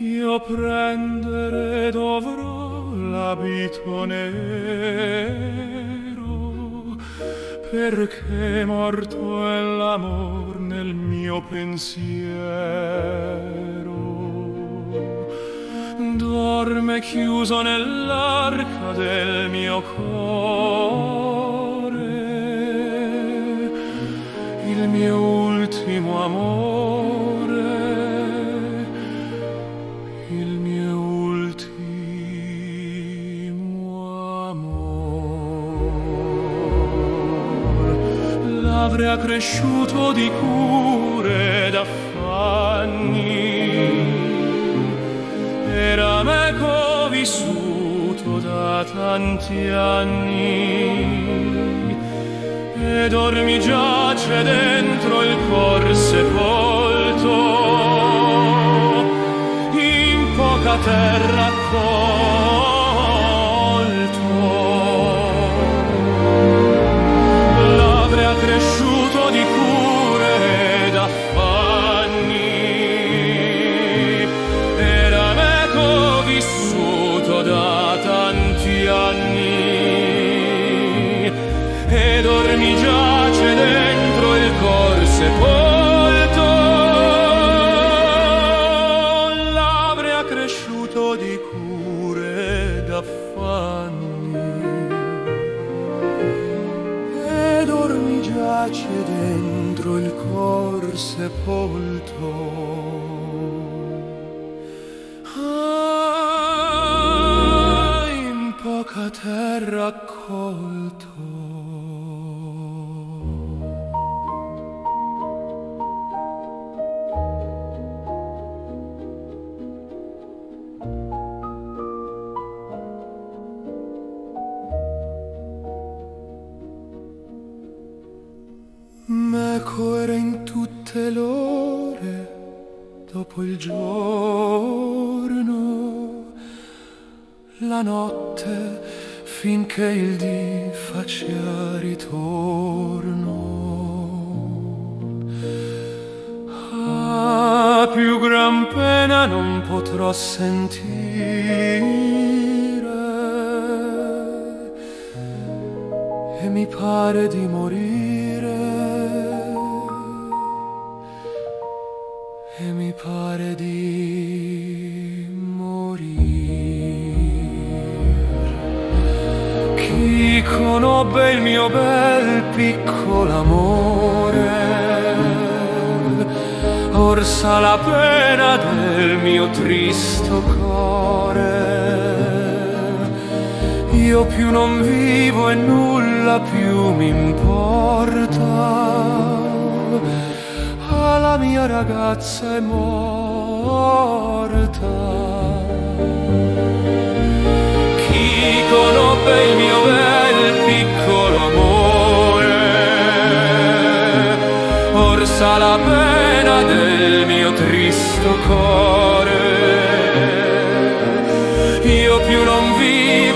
io prendere dovrò l'abito nero, perché morto è l'amor nel mio pensiero. Dorme chiuso nell'arca del mio cuore il mio ultimo amore, il mio ultimo amor. L'avrei accresciuto di cure ed affanni, era meco vissuto da tanti anni, ed or mi giace dentro il cor sepolto, in poca terra accolto. L'avrei accresciuto di cure ed affanni, era meco vissuto da tanti anni, ed or mi giace dentro il cor sepolto. L'avrei accresciuto di cure ed affanni, ed or mi giace dentro il cor sepolto. Ah, in poca terra accolto. Meco era in tutte l'ore dopo il giorno, la notte finché il dì facea ritorno. Ah, più gran pena non potrò sentire, e mi pare di morire, e mi pare di morire. Chi conobbe il mio bel piccolo amore, or sa la pena del mio tristo cuore. Io più non vivo e nulla più mi importa, la mia ragazza è morta. Chi conobbe il mio bel piccolo amore, or sa la pena del mio tristo cuore. Io più non vivo